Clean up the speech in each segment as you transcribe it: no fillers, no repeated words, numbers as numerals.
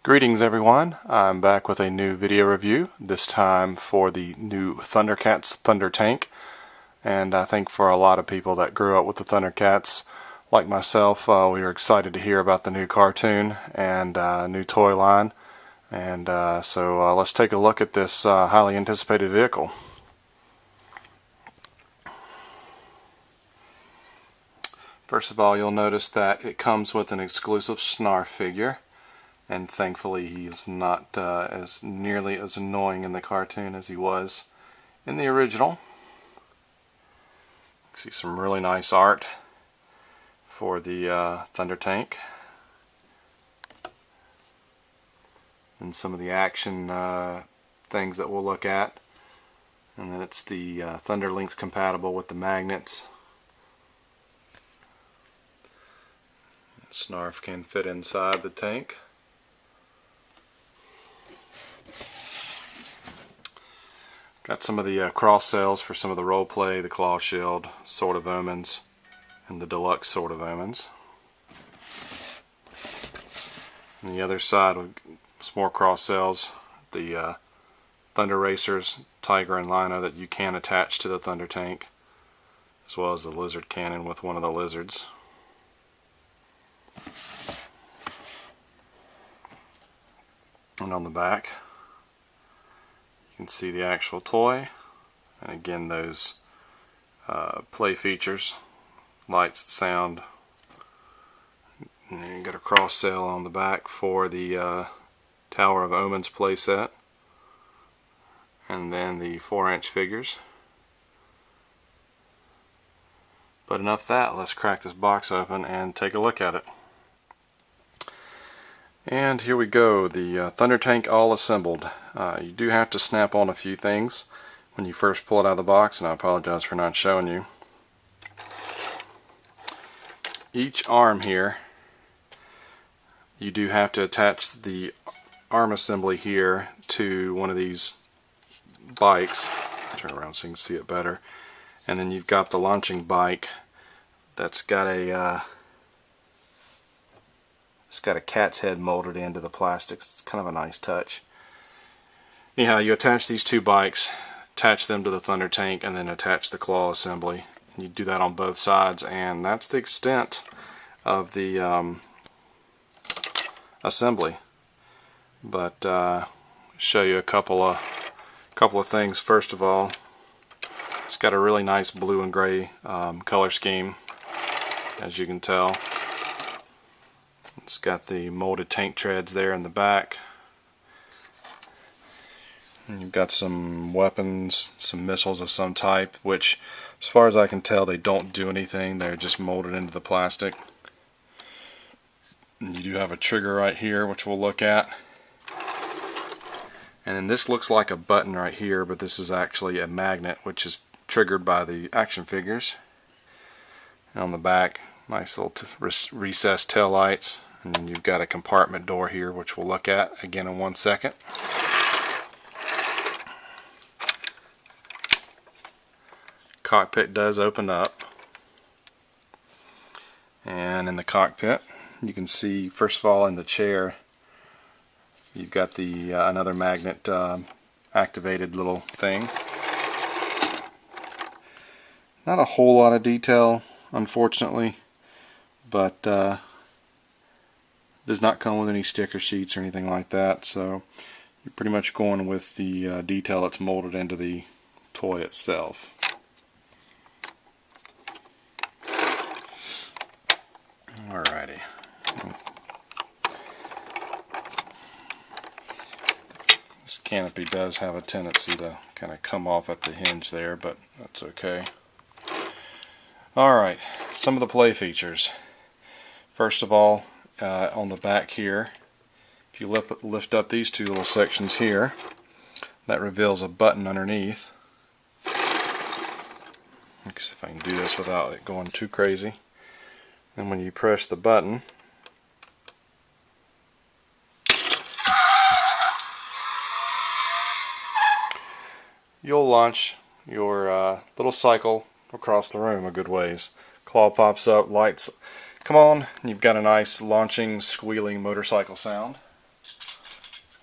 Greetings everyone, I'm back with a new video review, this time for the new Thundercats Thundertank. And I think for a lot of people that grew up with the Thundercats, like myself, we were excited to hear about the new cartoon and new toy line. And so let's take a look at this highly anticipated vehicle. First of all, you'll notice that it comes with an exclusive Snarf figure. And thankfully he's not as nearly as annoying in the cartoon as he was in the original. See some really nice art for the Thundertank. And some of the action things that we'll look at. And then it's the Thunderlinks compatible with the magnets. Snarf can fit inside the tank. Got some of the cross cells for some of the role play, the Claw Shield, Sword of Omens, and the Deluxe Sword of Omens. On the other side, some more cross cells, the Thunder Racers, Tiger and Lino that you can attach to the Thunder Tank, as well as the Lizard Cannon with one of the lizards. And on the back, you can see the actual toy, and again those play features, lights, sound, and you got a cross cell on the back for the Tower of Omens playset, and then the 4-inch figures. But enough of that, let's crack this box open and take a look at it. And here we go, the Thundertank all assembled. You do have to snap on a few things when you first pull it out of the box, and I apologize for not showing you. Each arm here, you do have to attach the arm assembly here to one of these bikes. Turn around so you can see it better. And then you've got the launching bike that's got a it's got a cat's head molded into the plastic. It's kind of a nice touch. Anyhow, you attach these two bikes, attach them to the Thundertank, and then attach the claw assembly. And you do that on both sides, and that's the extent of the assembly. But show you a couple of things. First of all, it's got a really nice blue and gray color scheme, as you can tell. It's got the molded tank treads there in the back. And you've got some weapons, some missiles of some type, which as far as I can tell they don't do anything, they're just molded into the plastic. And you do have a trigger right here, which we'll look at. And then this looks like a button right here, but this is actually a magnet, which is triggered by the action figures. And on the back, nice little recessed tail lights. And then you've got a compartment door here, which we'll look at again in 1 second. Cockpit does open up. And in the cockpit, you can see, first of all, in the chair, you've got the another magnet activated little thing. Not a whole lot of detail, unfortunately, but does not come with any sticker sheets or anything like that, so you're pretty much going with the detail that's molded into the toy itself. Alrighty. This canopy does have a tendency to kind of come off at the hinge there, but that's okay. Alright, some of the play features. First of all, on the back here, if you lift up these two little sections here, that reveals a button underneath. Let's see if I can do this without it going too crazy. And when you press the button, you'll launch your little cycle across the room a good ways. Claw pops up, lights come on, and you've got a nice launching, squealing motorcycle sound.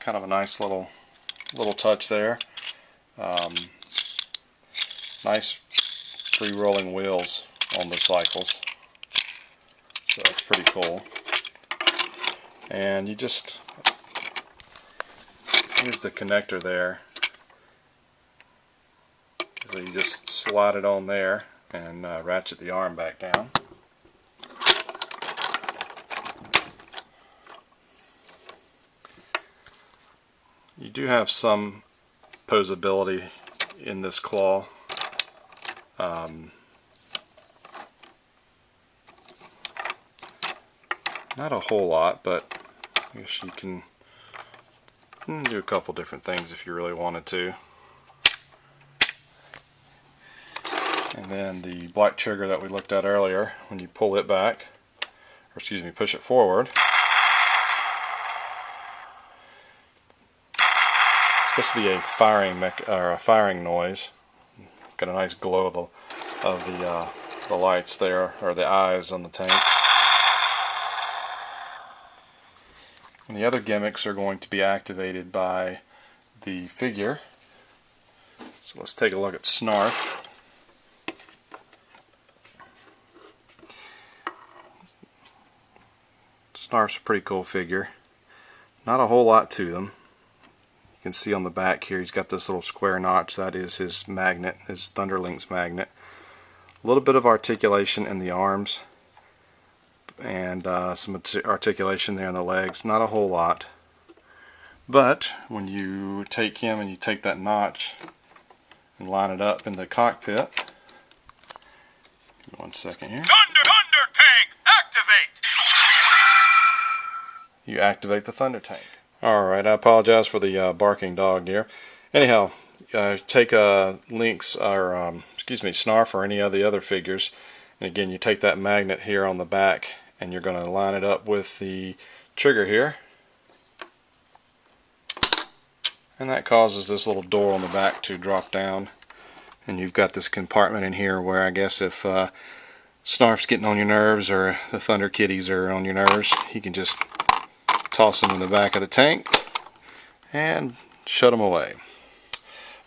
kind of a nice little touch there. Nice free rolling wheels on the cycles, so that's pretty cool. And you just, here's the connector there, so you just slide it on there and ratchet the arm back down. You do have some posability in this claw. Not a whole lot, but I guess you can do a couple different things if you really wanted to. And then the black trigger that we looked at earlier, when you pull it back, or excuse me, push it forward, it's supposed to be a firing noise. Got a nice glow of the lights there, or the eyes on the tank. And the other gimmicks are going to be activated by the figure. So let's take a look at Snarf. Snarf's a pretty cool figure. Not a whole lot to them. You can see on the back here he's got this little square notch. That is his magnet, his Thunderlink's magnet. A little bit of articulation in the arms, and some articulation there in the legs. Not a whole lot. But when you take him and you take that notch and line it up in the cockpit, give me 1 second here. Thundertank, activate! You activate the Thundertank. Alright, I apologize for the barking dog here. Anyhow, take Link's, or excuse me, Snarf or any of the other figures, and again you take that magnet here on the back and you're going to line it up with the trigger here, and that causes this little door on the back to drop down, and you've got this compartment in here where I guess if Snarf's getting on your nerves or the Thunder Kitties are on your nerves, you can just toss them in the back of the tank and shut them away.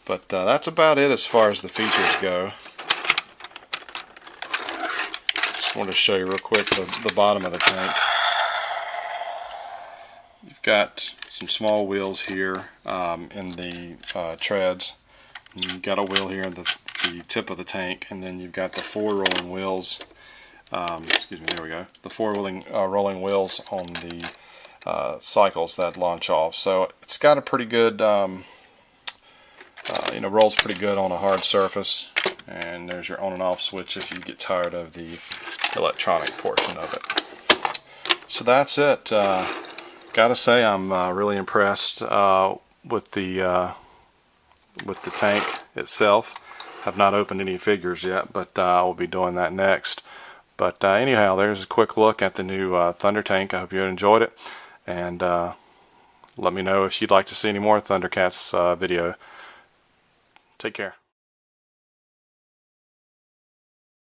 But that's about it as far as the features go. Just wanted to show you real quick the bottom of the tank. You've got some small wheels here in the treads. You've got a wheel here at the tip of the tank, and then you've got the four rolling wheels. Excuse me, there we go. The four rolling wheels on the cycles that launch off. So it's got a pretty good, rolls pretty good on a hard surface. And there's your on and off switch if you get tired of the electronic portion of it. So that's it. Gotta say I'm really impressed with the tank itself. Have not opened any figures yet, but I will be doing that next. But anyhow, there's a quick look at the new Thundertank. I hope you enjoyed it, and let me know if you'd like to see any more Thundercats video. Take care.